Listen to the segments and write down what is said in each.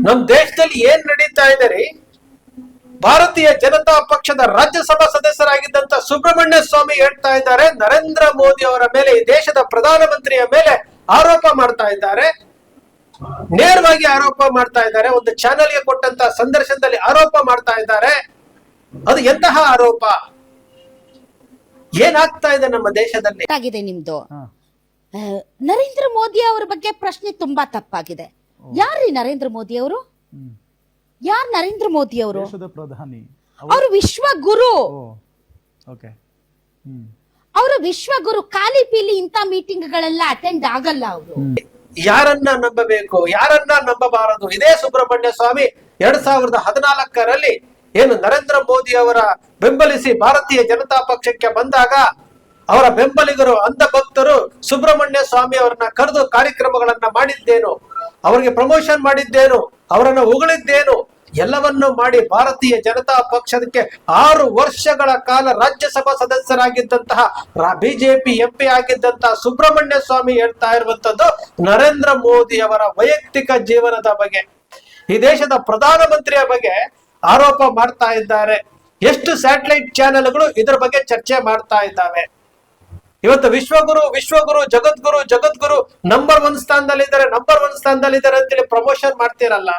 ನಮ್ ದೇಶದಲ್ಲಿ ಏನ್ ನಡೀತಾ ಇದೆ ರೀ? ಭಾರತೀಯ ಜನತಾ ಪಕ್ಷದ ರಾಜ್ಯಸಭಾ ಸದಸ್ಯರಾಗಿದ್ದಂತ ಸುಬ್ರಹ್ಮಣ್ಯ ಸ್ವಾಮಿ ಹೇಳ್ತಾ ಇದ್ದಾರೆ, ನರೇಂದ್ರ ಮೋದಿ ಅವರ ಮೇಲೆ, ಈ ದೇಶದ ಪ್ರಧಾನಮಂತ್ರಿಯ ಮೇಲೆ ಆರೋಪ ಮಾಡ್ತಾ ಇದ್ದಾರೆ, ನೇರವಾಗಿ ಆರೋಪ ಮಾಡ್ತಾ ಇದ್ದಾರೆ. ಒಂದು ಚಾನೆಲ್ಗೆ ಕೊಟ್ಟಂತ ಸಂದರ್ಶನದಲ್ಲಿ ಆರೋಪ ಮಾಡ್ತಾ ಇದ್ದಾರೆ. ಅದು ಎಂತಹ ಆರೋಪ? ಏನಾಗ್ತಾ ಇದೆ ನಮ್ಮ ದೇಶದಲ್ಲಿ? ಆಗಿದೆ ನಿಮ್ದು. ನರೇಂದ್ರ ಮೋದಿ ಅವರ ಬಗ್ಗೆ ಪ್ರಶ್ನೆ ತುಂಬಾ ತಪ್ಪಾಗಿದೆ. ಯಾರ್ರೀ ನರೇಂದ್ರ ಮೋದಿ ಅವರು? ಯಾರ್ ನರೇಂದ್ರ ಮೋದಿ ಅವರು? ದೇಶದ ಪ್ರಧಾನಿ. ಅವರು ವಿಶ್ವಗುರು. ಓಕೆ. ಅವರು ವಿಶ್ವಗುರು. ಖಾಲಿ ಪೀಲಿ ಇಂತ ಮೀಟಿಂಗ್ ಗಳೆಲ್ಲ ಅಟೆಂಡ್ ಆಗಲ್ಲ ಅವರು. ಯಾರನ್ನ ನಂಬಬೇಕು, ಯಾರನ್ನ ನಂಬಬಾರದು? ಇದೇ ಸುಬ್ರಹ್ಮಣ್ಯ ಸ್ವಾಮಿ 2014ರಲ್ಲಿ ಏನು ನರೇಂದ್ರ ಮೋದಿ ಅವರ ಬೆಂಬಲಿಸಿ ಭಾರತೀಯ ಜನತಾ ಪಕ್ಷಕ್ಕೆ ಬಂದಾಗ ಅವರ ಬೆಂಬಲಿಗರು, ಅಂಧ ಭಕ್ತರು ಸುಬ್ರಹ್ಮಣ್ಯ ಸ್ವಾಮಿ ಅವರನ್ನ ಕರೆದು ಕಾರ್ಯಕ್ರಮಗಳನ್ನ ಮಾಡಿದ್ದೇನು, ಅವರಿಗೆ ಪ್ರಮೋಷನ್ ಮಾಡಿದ್ದೇನು, ಅವರನ್ನ ಹೊಗಳಿದ್ದೇನು, ಎಲ್ಲವನ್ನು ಮಾಡಿ ಭಾರತೀಯ ಜನತಾ ಪಕ್ಷಕ್ಕೆ 6 ವರ್ಷಗಳ ಕಾಲ ರಾಜ್ಯಸಭಾ ಸದಸ್ಯರಾಗಿದ್ದಂತಹ ಬಿಜೆಪಿ ಎಂಪಿ ಆಗಿದ್ದಂತಹ ಸುಬ್ರಹ್ಮಣ್ಯ ಸ್ವಾಮಿ ಹೇಳ್ತಾ ಇರುವಂತದ್ದು ನರೇಂದ್ರ ಮೋದಿ ಅವರ ವೈಯಕ್ತಿಕ ಜೀವನದ ಬಗ್ಗೆ, ಈ ದೇಶದ ಪ್ರಧಾನಮಂತ್ರಿಯ ಬಗ್ಗೆ ಆರೋಪ ಮಾಡ್ತಾ ಇದ್ದಾರೆ. ಎಷ್ಟು ಸ್ಯಾಟಲೈಟ್ ಚಾನೆಲ್ಗಳು ಇದರ ಬಗ್ಗೆ ಚರ್ಚೆ ಮಾಡ್ತಾ ಇದ್ದಾವೆ. ಇವತ್ತು ವಿಶ್ವಗುರು ವಿಶ್ವಗುರು ಜಗದ್ಗುರು ಜಗದ್ಗುರು ನಂಬರ್ 1 ಸ್ಥಾನದಲ್ಲಿದ್ದಾರೆ, ನಂಬರ್ 1 ಸ್ಥಾನದಲ್ಲಿದ್ದಾರೆ ಅಂತೇಳಿ ಪ್ರಮೋಷನ್ ಮಾಡ್ತಿರಲ್ಲ.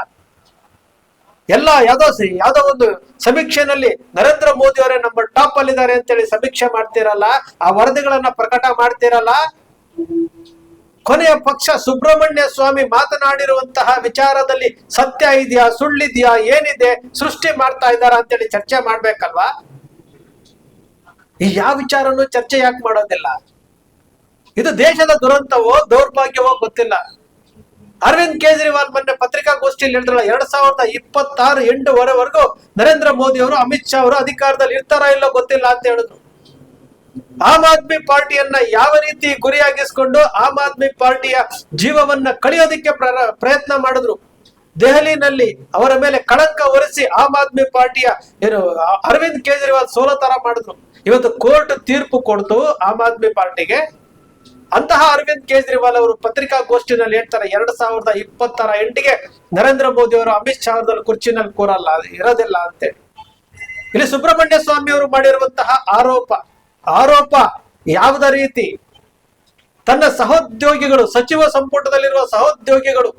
ಎಲ್ಲ ಯಾವ್ದೋ ಒಂದು ಸಮೀಕ್ಷೆನಲ್ಲಿ ನರೇಂದ್ರ ಮೋದಿ ಅವರೇ ನಂಬರ್ ಟಾಪ್ ಅಲ್ಲಿದ್ದಾರೆ ಅಂತೇಳಿ ಸಮೀಕ್ಷೆ ಮಾಡ್ತಿರಲ್ಲ, ಆ ವರದಿಗಳನ್ನ ಪ್ರಕಟ ಮಾಡ್ತಿರಲ್ಲ. ಕೊನೆಯ ಪಕ್ಷ ಸುಬ್ರಹ್ಮಣ್ಯ ಸ್ವಾಮಿ ಮಾತನಾಡಿರುವಂತಹ ವಿಚಾರದಲ್ಲಿ ಸತ್ಯ ಇದೆಯಾ, ಸುಳ್ಳಿದ್ಯಾ, ಏನಿದೆ, ಸೃಷ್ಟಿ ಮಾಡ್ತಾ ಇದ್ದಾರ ಅಂತೇಳಿ ಚರ್ಚೆ ಮಾಡ್ಬೇಕಲ್ವಾ? ಈ ಯಾವ ವಿಚಾರನೂ ಚರ್ಚೆ ಯಾಕೆ ಮಾಡೋದಿಲ್ಲ? ಇದು ದೇಶದ ದುರಂತವೋ ದೌರ್ಭಾಗ್ಯವೋ ಗೊತ್ತಿಲ್ಲ. ಅರವಿಂದ್ ಕೇಜ್ರಿವಾಲ್ ಮೊನ್ನೆ ಪತ್ರಿಕಾಗೋಷ್ಠಿಯಲ್ಲಿ ಹೇಳಿದ್ರಲ್ಲ, 2026 ಎಂಡ್ವರೆವರೆಗೂ ನರೇಂದ್ರ ಮೋದಿ ಅವರು, ಅಮಿತ್ ಶಾ ಅವರು ಅಧಿಕಾರದಲ್ಲಿ ಇರ್ತಾರ ಇಲ್ಲೋ ಗೊತ್ತಿಲ್ಲ ಅಂತ ಹೇಳಿದ್ರು. ಆಮ್ ಆದ್ಮಿ ಪಾರ್ಟಿಯನ್ನ ಯಾವ ರೀತಿ ಗುರಿಯಾಗಿಸ್ಕೊಂಡು ಆಮ್ ಆದ್ಮಿ ಪಾರ್ಟಿಯ ಜೀವವನ್ನ ಕಳಿಯೋದಿಕ್ಕೆ ಪ್ರಯತ್ನ ಮಾಡಿದ್ರು. ದೆಹಲಿನಲ್ಲಿ ಅವರ ಮೇಲೆ ಕಳಂಕ ಹೊರಿಸಿ ಆಮ್ ಆದ್ಮಿ ಪಾರ್ಟಿಯ ಅರವಿಂದ್ ಕೇಜ್ರಿವಾಲ್ ಸೋಲೋ ತರ ಮಾಡಿದ್ರು. ಇವತ್ತು ಕೋರ್ಟ್ ತೀರ್ಪು ಕೊಡ್ತು ಆಮ್ ಆದ್ಮಿ ಪಾರ್ಟಿಗೆ. ಅಂತಹ ಅರವಿಂದ್ ಕೇಜ್ರಿವಾಲ್ ಅವರು ಪತ್ರಿಕಾಗೋಷ್ಠಿನಲ್ಲಿ ಹೇಳ್ತಾರೆ, 2026 ಎಂಡಿಗೆ ನರೇಂದ್ರ ಮೋದಿ ಅವರು ಅಮಿತ್ ಶಾ ಅವರ ಕುರ್ಚಿನಲ್ಲಿ ಕೂರಲ್ಲ, ಇರೋದಿಲ್ಲ ಅಂತೇಳಿ. ಇಲ್ಲಿ ಸುಬ್ರಹ್ಮಣ್ಯ ಸ್ವಾಮಿ ಅವರು ಮಾಡಿರುವಂತಹ ಆರೋಪ ಯಾವುದ ರೀತಿ ತನ್ನ ಸಹೋದ್ಯೋಗಿಗಳು, ಸಚಿವ ಸಂಪುಟದಲ್ಲಿರುವ ಸಹೋದ್ಯೋಗಿಗಳು,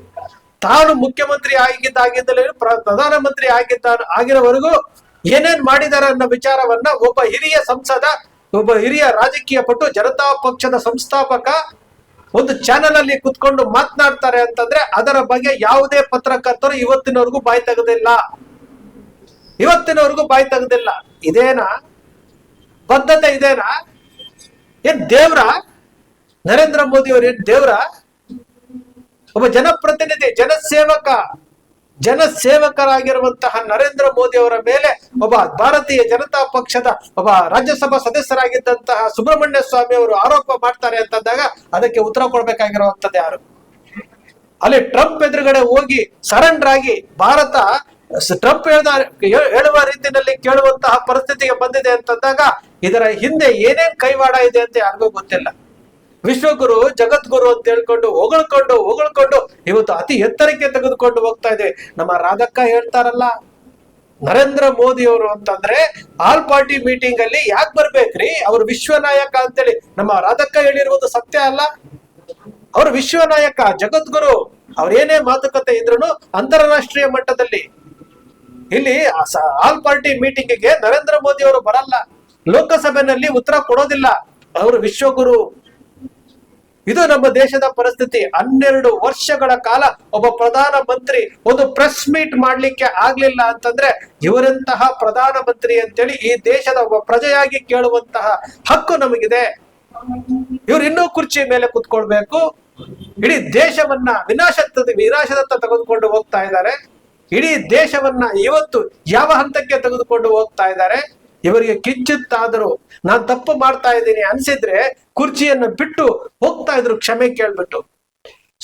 ತಾನು ಮುಖ್ಯಮಂತ್ರಿ ಆಗಿದ್ದಲ್ಲಿ ಪ್ರಧಾನಮಂತ್ರಿ ಆಗಿರೋವರೆಗೂ ಏನೇನ್ ಮಾಡಿದ್ದಾರೆ ಅನ್ನೋ ವಿಚಾರವನ್ನ ಒಬ್ಬ ಹಿರಿಯ ಸಂಸದ, ಒಬ್ಬ ಹಿರಿಯ ರಾಜಕೀಯ ಪಟು, ಜನತಾ ಪಕ್ಷದ ಸಂಸ್ಥಾಪಕ ಒಂದು ಚಾನೆಲ್ ಅಲ್ಲಿ ಕುತ್ಕೊಂಡು ಮಾತನಾಡ್ತಾರೆ ಅಂತಂದ್ರೆ ಅದರ ಬಗ್ಗೆ ಯಾವುದೇ ಪತ್ರಕರ್ತರು ಇವತ್ತಿನವರೆಗೂ ಬಾಯಿ ತೆಗೆದಿಲ್ಲ. ಇದೇನಾ ಬದ್ಧತೆ? ಇದೇನಾ? ಏನ್ ದೇವ್ರ ನರೇಂದ್ರ ಮೋದಿ ಅವರು? ಏನ್ ದೇವ್ರ? ಒಬ್ಬ ಜನಪ್ರತಿನಿಧಿ, ಜನಸೇವಕರಾಗಿರುವಂತಹ ನರೇಂದ್ರ ಮೋದಿ ಅವರ ಮೇಲೆ ಒಬ್ಬ ಭಾರತೀಯ ಜನತಾ ಪಕ್ಷದ ಒಬ್ಬ ರಾಜ್ಯಸಭಾ ಸದಸ್ಯರಾಗಿದ್ದಂತಹ ಸುಬ್ರಹ್ಮಣ್ಯ ಸ್ವಾಮಿ ಅವರು ಆರೋಪ ಮಾಡ್ತಾರೆ ಅಂತಂದಾಗ ಅದಕ್ಕೆ ಉತ್ತರ ಕೊಡ್ಬೇಕಾಗಿರುವಂತದ್ದು ಯಾರು? ಅಲ್ಲಿ ಟ್ರಂಪ್ ಎದುರುಗಡೆ ಹೋಗಿ ಸರೆಂಡರ್ ಆಗಿ ಭಾರತ ಟ್ರಂಪ್ ಹೇಳುವ ರೀತಿಯಲ್ಲಿ ಕೇಳುವಂತಹ ಪರಿಸ್ಥಿತಿಗೆ ಬಂದಿದೆ ಅಂತಂದಾಗ ಇದರ ಹಿಂದೆ ಏನೇನ್ ಕೈವಾಡ ಇದೆ ಅಂತ ಯಾರಿಗೂ ಗೊತ್ತಿಲ್ಲ. ವಿಶ್ವಗುರು ಜಗದ್ಗುರು ಅಂತ ಹೇಳ್ಕೊಂಡು ಹೊಗಳ್ಕೊಂಡು ಇವತ್ತು ಅತಿ ಎತ್ತರಕ್ಕೆ ತೆಗೆದುಕೊಂಡು ಹೋಗ್ತಾ ಇದೆ. ನಮ್ಮ ರಾಧಕ್ಕ ಹೇಳ್ತಾರಲ್ಲ, ನರೇಂದ್ರ ಮೋದಿ ಅವರು ಅಂತಂದ್ರೆ ಆಲ್ ಪಾರ್ಟಿ ಮೀಟಿಂಗ್ ಅಲ್ಲಿ ಯಾಕೆ ಬರ್ಬೇಕ್ರಿ, ಅವರು ವಿಶ್ವ ನಾಯಕ ಅಂತೇಳಿ ನಮ್ಮ ರಾಧಕ್ಕ ಹೇಳಿರುವುದು ಸತ್ಯ ಅಲ್ಲ? ಅವರು ವಿಶ್ವ ನಾಯಕ, ಜಗದ್ಗುರು. ಅವ್ರೇನೇ ಮಾತುಕತೆ ಇದ್ರು ಅಂತಾರಾಷ್ಟ್ರೀಯ ಮಟ್ಟದಲ್ಲಿ. ಇಲ್ಲಿ ಆಲ್ ಪಾರ್ಟಿ ಮೀಟಿಂಗ್ಗೆ ನರೇಂದ್ರ ಮೋದಿ ಅವರು ಬರಲ್ಲ, ಲೋಕಸಭೆಯಲ್ಲಿ ಉತ್ತರ ಕೊಡೋದಿಲ್ಲ. ಅವರು ವಿಶ್ವಗುರು. ಇದು ನಮ್ಮ ದೇಶದ ಪರಿಸ್ಥಿತಿ. 12 ವರ್ಷಗಳ ಕಾಲ ಒಬ್ಬ ಪ್ರಧಾನ ಮಂತ್ರಿ ಒಂದು ಪ್ರೆಸ್ ಮೀಟ್ ಮಾಡ್ಲಿಕ್ಕೆ ಆಗ್ಲಿಲ್ಲ ಅಂತಂದ್ರೆ ಇವರಂತಹ ಪ್ರಧಾನ ಮಂತ್ರಿ ಅಂತೇಳಿ ಈ ದೇಶದ ಒಬ್ಬ ಪ್ರಜೆಯಾಗಿ ಕೇಳುವಂತಹ ಹಕ್ಕು ನಮಗಿದೆ. ಇವ್ರು ಇನ್ನೂ ಕುರ್ಚಿ ಮೇಲೆ ಕುತ್ಕೊಳ್ಬೇಕು. ಇಡೀ ದೇಶವನ್ನ ವಿನಾಶದತ್ತ ತೆಗೆದುಕೊಂಡು ಹೋಗ್ತಾ ಇದ್ದಾರೆ. ಇಡೀ ದೇಶವನ್ನ ಇವತ್ತು ಯಾವ ಹಂತಕ್ಕೆ ತೆಗೆದುಕೊಂಡು ಹೋಗ್ತಾ ಇದ್ದಾರೆ? ಇವರಿಗೆ ಕಿಂಚಿತ್ತಾದರೂ ನಾನ್ ತಪ್ಪು ಮಾಡ್ತಾ ಇದ್ದೀನಿ ಅನ್ಸಿದ್ರೆ ಕುರ್ಚಿಯನ್ನು ಬಿಟ್ಟು ಹೋಗ್ತಾ ಇದ್ರು, ಕ್ಷಮೆ ಕೇಳ್ಬಿಟ್ಟು.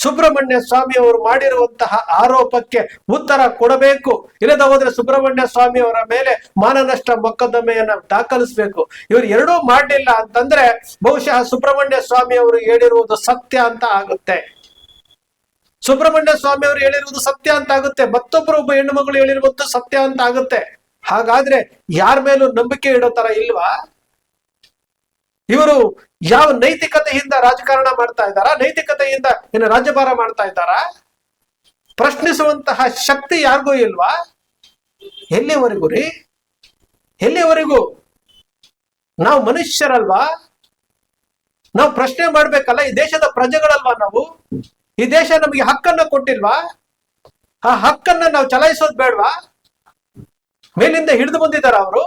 ಸುಬ್ರಹ್ಮಣ್ಯ ಸ್ವಾಮಿ ಅವರು ಮಾಡಿರುವಂತಹ ಆರೋಪಕ್ಕೆ ಉತ್ತರ ಕೊಡಬೇಕು. ಇಲ್ಲದ ಹೋದ್ರೆ ಸುಬ್ರಹ್ಮಣ್ಯ ಸ್ವಾಮಿ ಅವರ ಮೇಲೆ ಮಾನನಷ್ಟ ಮೊಕದ್ದಮೆಯನ್ನ ದಾಖಲಿಸಬೇಕು. ಇವರು ಎರಡೂ ಮಾಡಲಿಲ್ಲ ಅಂತಂದ್ರೆ ಬಹುಶಃ ಸುಬ್ರಹ್ಮಣ್ಯ ಸ್ವಾಮಿ ಅವರು ಹೇಳಿರುವುದು ಸತ್ಯ ಅಂತ ಆಗುತ್ತೆ. ಸುಬ್ರಹ್ಮಣ್ಯ ಸ್ವಾಮಿ ಅವರು ಹೇಳಿರುವುದು ಸತ್ಯ ಅಂತ ಆಗುತ್ತೆ, ಮತ್ತೊಬ್ಬರು ಒಬ್ಬ ಹೆಣ್ಣು ಮಗಳು ಹೇಳಿರುವುದು ಸತ್ಯ ಅಂತ ಆಗುತ್ತೆ. ಹಾಗಾದ್ರೆ ಯಾರ ಮೇಲೂ ನಂಬಿಕೆ ಇಡೋ ತರ ಇಲ್ವಾ? ಇವರು ಯಾವ ನೈತಿಕತೆಯಿಂದ ರಾಜಕಾರಣ ಮಾಡ್ತಾ ಇದ್ದಾರಾ? ನೈತಿಕತೆಯಿಂದ ಏನು ರಾಜ್ಯಭಾರ ಮಾಡ್ತಾ ಇದ್ದಾರಾ? ಪ್ರಶ್ನಿಸುವಂತಹ ಶಕ್ತಿ ಯಾರಿಗೂ ಇಲ್ವಾ? ಎಲ್ಲಿವರೆಗೂ ರೀ? ಎಲ್ಲಿವರೆಗೂ? ನಾವು ಮನುಷ್ಯರಲ್ವಾ? ನಾವು ಪ್ರಶ್ನೆ ಮಾಡ್ಬೇಕಲ್ಲ? ಈ ದೇಶದ ಪ್ರಜೆಗಳಲ್ವಾ ನಾವು? ಈ ದೇಶ ನಮಗೆ ಹಕ್ಕನ್ನ ಕೊಟ್ಟಿಲ್ವಾ? ಆ ಹಕ್ಕನ್ನ ನಾವು ಚಲಾಯಿಸೋದು ಬೇಡ್ವಾ? ಮೇಲಿಂದ ಹಿಡಿದು ಬಂದಿದ್ದಾರ ಅವರು.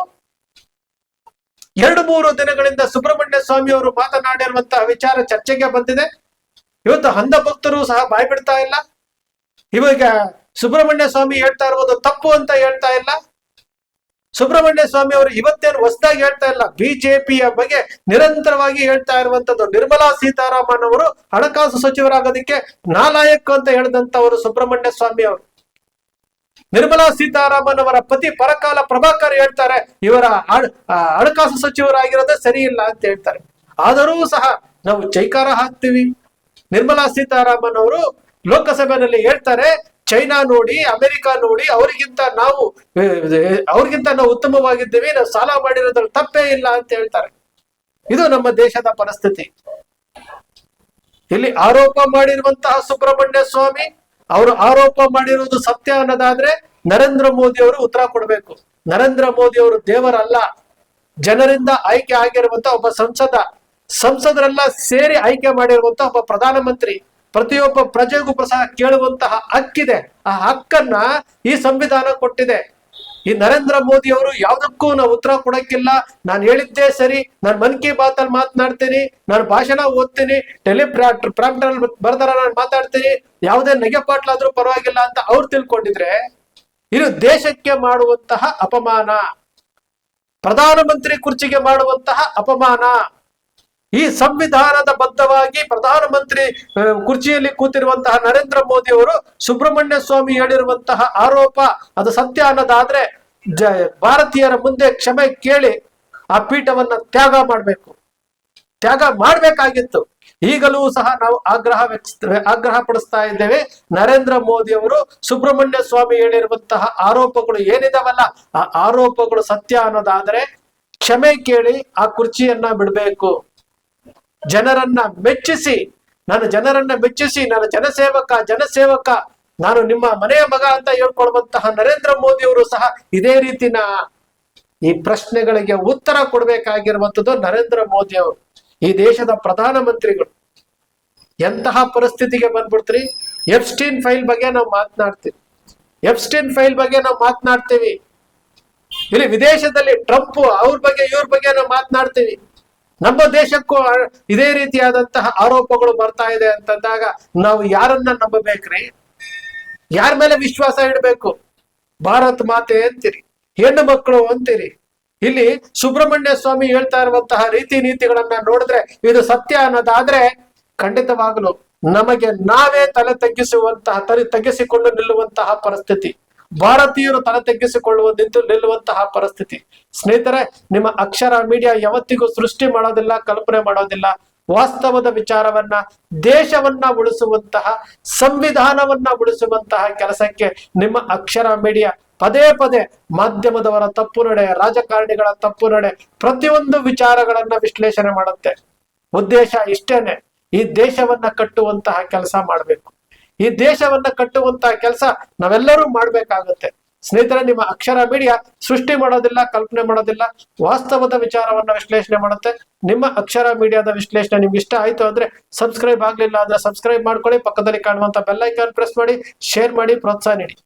2-3 ದಿನಗಳಿಂದ ಸುಬ್ರಹ್ಮಣ್ಯ ಸ್ವಾಮಿ ಅವರು ಮಾತನಾಡಿರುವಂತಹ ವಿಚಾರ ಚರ್ಚೆಗೆ ಬಂದಿದೆ. ಇವತ್ತು ಅಂಧ ಭಕ್ತರು ಸಹ ಬಾಯ್ ಬಿಡ್ತಾ ಇಲ್ಲ. ಇವಾಗ ಸುಬ್ರಹ್ಮಣ್ಯ ಸ್ವಾಮಿ ಹೇಳ್ತಾ ಇರುವುದು ತಪ್ಪು ಅಂತ ಹೇಳ್ತಾ ಇಲ್ಲ. ಸುಬ್ರಹ್ಮಣ್ಯ ಸ್ವಾಮಿ ಅವರು ಇವತ್ತೇನು ಹೊಸದಾಗಿ ಹೇಳ್ತಾ ಇಲ್ಲ, ಬಿಜೆಪಿಯ ಬಗ್ಗೆ ನಿರಂತರವಾಗಿ ಹೇಳ್ತಾ ಇರುವಂತದ್ದು. ನಿರ್ಮಲಾ ಸೀತಾರಾಮನ್ ಅವರು ಹಣಕಾಸು ಸಚಿವರಾಗೋದಕ್ಕೆ ನಾಲಾಯಕ್ ಅಂತ ಹೇಳಿದಂತವರು ಸುಬ್ರಹ್ಮಣ್ಯ ಸ್ವಾಮಿ ಅವರು. ನಿರ್ಮಲಾ ಸೀತಾರಾಮನ್ ಅವರ ಪತಿ ಪರಕಾಲ ಪ್ರಭಾಕರ್ ಹೇಳ್ತಾರೆ ಇವರ ಹಣಕಾಸು ಸಚಿವರಾಗಿರೋದೇ ಸರಿ ಇಲ್ಲ ಅಂತ ಹೇಳ್ತಾರೆ. ಆದರೂ ಸಹ ನಾವು ಜೈಕಾರ ಹಾಕ್ತೀವಿ. ನಿರ್ಮಲಾ ಸೀತಾರಾಮನ್ ಅವರು ಲೋಕಸಭೆಯಲ್ಲಿ ಹೇಳ್ತಾರೆ, ಚೈನಾ ನೋಡಿ, ಅಮೆರಿಕ ನೋಡಿ, ಅವ್ರಿಗಿಂತ ನಾವು ಉತ್ತಮವಾಗಿದ್ದೀವಿ, ನಾವು ಸಾಲ ಮಾಡಿರೋದ್ರಲ್ಲಿ ತಪ್ಪೇ ಇಲ್ಲ ಅಂತ ಹೇಳ್ತಾರೆ. ಇದು ನಮ್ಮ ದೇಶದ ಪರಿಸ್ಥಿತಿ. ಇಲ್ಲಿ ಆರೋಪ ಮಾಡಿರುವಂತಹ ಸುಬ್ರಹ್ಮಣ್ಯ ಸ್ವಾಮಿ ಅವರು ಆರೋಪ ಮಾಡಿರುವುದು ಸತ್ಯ ಅನ್ನೋದಾದ್ರೆ ನರೇಂದ್ರ ಮೋದಿ ಅವರು ಉತ್ತರ ಕೊಡ್ಬೇಕು. ನರೇಂದ್ರ ಮೋದಿ ಅವರು ದೇವರಲ್ಲ, ಜನರಿಂದ ಆಯ್ಕೆ ಆಗಿರುವಂತ ಒಬ್ಬ ಸಂಸದರೆಲ್ಲ ಸೇರಿ ಆಯ್ಕೆ ಮಾಡಿರುವಂತ ಒಬ್ಬ ಪ್ರಧಾನಮಂತ್ರಿ. ಪ್ರತಿಯೊಬ್ಬ ಪ್ರಜೆಗೂ ಸಹ ಕೇಳುವಂತಹ ಹಕ್ಕಿದೆ. ಆ ಹಕ್ಕನ್ನ ಈ ಸಂವಿಧಾನ ಕೊಟ್ಟಿದೆ. ಈ ನರೇಂದ್ರ ಮೋದಿ ಅವರು ಯಾವ್ದಕ್ಕೂ ನಾವು ಉತ್ತರ ಕೊಡಕ್ಕಿಲ್ಲ. ನಾನು ಹೇಳಿದ್ದೇ ಸರಿ, ನಾನು ಮನ್ ಕಿ ಬಾತ್ ಅಲ್ಲಿ ಮಾತನಾಡ್ತೀನಿ, ನಾನು ಭಾಷಣ ಓದ್ತೀನಿ, ಪ್ರಾಂಪ್ಟರ್ ಬರ್ದಾರ ನಾನು ಮಾತಾಡ್ತೀನಿ, ಯಾವುದೇ ನೆಗೆಪಾಟ್ಲಾದ್ರೂ ಪರವಾಗಿಲ್ಲ ಅಂತ ಅವ್ರು ತಿಳ್ಕೊಂಡಿದ್ರೆ ಇದು ದೇಶಕ್ಕೆ ಮಾಡುವಂತಹ ಅಪಮಾನ, ಪ್ರಧಾನಮಂತ್ರಿ ಕುರ್ಚಿಗೆ ಮಾಡುವಂತಹ ಅಪಮಾನ. ಈ ಸಂವಿಧಾನದ ಬದ್ಧವಾಗಿ ಪ್ರಧಾನಮಂತ್ರಿ ಕುರ್ಚಿಯಲ್ಲಿ ಕೂತಿರುವಂತಹ ನರೇಂದ್ರ ಮೋದಿ ಅವರು ಸುಬ್ರಹ್ಮಣ್ಯ ಸ್ವಾಮಿ ಹೇಳಿರುವಂತಹ ಆರೋಪ ಅದು ಸತ್ಯ ಅನ್ನೋದಾದ್ರೆ ಭಾರತೀಯರ ಮುಂದೆ ಕ್ಷಮೆ ಕೇಳಿ ಆ ಪೀಠವನ್ನ ತ್ಯಾಗ ಮಾಡ್ಬೇಕಾಗಿತ್ತು. ಈಗಲೂ ಸಹ ನಾವು ಆಗ್ರಹ ಪಡಿಸ್ತಾ ಇದ್ದೇವೆ. ನರೇಂದ್ರ ಮೋದಿ ಅವರು ಸುಬ್ರಹ್ಮಣ್ಯ ಸ್ವಾಮಿ ಹೇಳಿರುವಂತಹ ಆರೋಪಗಳು ಏನಿದಾವಲ್ಲ, ಆ ಆರೋಪಗಳು ಸತ್ಯ ಅನ್ನೋದಾದ್ರೆ ಕ್ಷಮೆ ಕೇಳಿ ಆ ಕುರ್ಚಿಯನ್ನ ಬಿಡ್ಬೇಕು. ಜನರನ್ನ ಮೆಚ್ಚಿಸಿ, ನಾನು ಜನಸೇವಕ, ನಾನು ನಿಮ್ಮ ಮನೆಯ ಮಗ ಅಂತ ಹೇಳ್ಕೊಳ್ಳುವಂತಹ ನರೇಂದ್ರ ಮೋದಿ ಅವರು ಸಹ ಇದೇ ರೀತಿನ ಈ ಪ್ರಶ್ನೆಗಳಿಗೆ ಉತ್ತರ ಕೊಡ್ಬೇಕಾಗಿರುವಂತದ್ದು ನರೇಂದ್ರ ಮೋದಿ ಅವರು, ಈ ದೇಶದ ಪ್ರಧಾನಮಂತ್ರಿಗಳು. ಎಂತಹ ಪರಿಸ್ಥಿತಿಗೆ ಬಂದ್ಬಿಡ್ತೀರಿ? ಎಫ್ಸ್ಟೀನ್ ಫೈಲ್ ಬಗ್ಗೆ ನಾವು ಮಾತನಾಡ್ತೀವಿ. ಇಲ್ಲಿ ವಿದೇಶದಲ್ಲಿ ಟ್ರಂಪ್ ಅವ್ರ ಬಗ್ಗೆ ಇವ್ರ ಬಗ್ಗೆ ನಾವು ಮಾತನಾಡ್ತೀವಿ. ನಮ್ಮ ದೇಶಕ್ಕೂ ಇದೇ ರೀತಿಯಾದಂತಹ ಆರೋಪಗಳು ಬರ್ತಾ ಇದೆ ಅಂತಂದಾಗ ನಾವು ಯಾರನ್ನ ನಂಬಬೇಕ್ರಿ? ಯಾರ ಮೇಲೆ ವಿಶ್ವಾಸ ಇಡಬೇಕು? ಭಾರತ್ ಮಾತೆ ಅಂತೀರಿ, ಹೆಣ್ಣು ಮಕ್ಕಳು ಅಂತೀರಿ. ಇಲ್ಲಿ ಸುಬ್ರಹ್ಮಣ್ಯ ಸ್ವಾಮಿ ಹೇಳ್ತಾ ಇರುವಂತಹ ರೀತಿ ನೀತಿಗಳನ್ನ ನೋಡಿದ್ರೆ ಇದು ಸತ್ಯ ಅನ್ನೋದಾದ್ರೆ ಖಂಡಿತವಾಗಲು ನಮಗೆ ನಾವೇ ತಲೆ ತಗ್ಗಿಸಿಕೊಂಡು ನಿಲ್ಲುವಂತಹ ಪರಿಸ್ಥಿತಿ, ಭಾರತೀಯರು ತಲೆ ನಿಲ್ಲುವಂತಹ ಪರಿಸ್ಥಿತಿ. ಸ್ನೇಹಿತರೆ, ನಿಮ್ಮ ಅಕ್ಷರ ಮೀಡಿಯಾ ಯಾವತ್ತಿಗೂ ಸೃಷ್ಟಿ ಮಾಡೋದಿಲ್ಲ, ಕಲ್ಪನೆ ಮಾಡೋದಿಲ್ಲ. ವಾಸ್ತವದ ವಿಚಾರವನ್ನ, ದೇಶವನ್ನ ಉಳಿಸುವಂತಹ, ಸಂವಿಧಾನವನ್ನ ಉಳಿಸುವಂತಹ ಕೆಲಸಕ್ಕೆ ನಿಮ್ಮ ಅಕ್ಷರ ಮೀಡಿಯಾ ಪದೇ ಮಾಧ್ಯಮದವರ ತಪ್ಪು ನಡೆ, ರಾಜಕಾರಣಿಗಳ ತಪ್ಪು ನಡೆ, ಪ್ರತಿಯೊಂದು ವಿಚಾರಗಳನ್ನ ವಿಶ್ಲೇಷಣೆ ಮಾಡುತ್ತೆ. ಉದ್ದೇಶ ಇಷ್ಟೇನೆ, ಈ ದೇಶವನ್ನ ಕಟ್ಟುವಂತಹ ಕೆಲಸ ಮಾಡ್ಬೇಕು. ಈ ದೇಶವನ್ನ ಕಟ್ಟುವಂತಹ ಕೆಲಸ ನಾವೆಲ್ಲರೂ ಮಾಡ್ಬೇಕಾಗುತ್ತೆ. ಸ್ನೇಹಿತರೆ, ನಿಮ್ಮ ಅಕ್ಷರ ಮೀಡಿಯಾ ಸೃಷ್ಟಿ ಮಾಡೋದಿಲ್ಲ, ಕಲ್ಪನೆ ಮಾಡೋದಿಲ್ಲ, ವಾಸ್ತವದ ವಿಚಾರವನ್ನ ವಿಶ್ಲೇಷಣೆ ಮಾಡುತ್ತೆ. ನಿಮ್ಮ ಅಕ್ಷರ ಮೀಡಿಯಾದ ವಿಶ್ಲೇಷಣೆ ನಿಮ್ಗೆ ಇಷ್ಟ ಆಯ್ತು ಅಂದ್ರೆ ಸಬ್ಸ್ಕ್ರೈಬ್ ಆಗ್ಲಿಲ್ಲ ಅಂದ್ರೆ ಸಬ್ಸ್ಕ್ರೈಬ್ ಮಾಡ್ಕೊಳ್ಳಿ, ಪಕ್ಕದಲ್ಲಿ ಕಾಣುವಂತ ಬೆಲ್ ಐಕಾನ್ ಪ್ರೆಸ್ ಮಾಡಿ, ಶೇರ್ ಮಾಡಿ, ಪ್ರೋತ್ಸಾಹ ನೀಡಿ.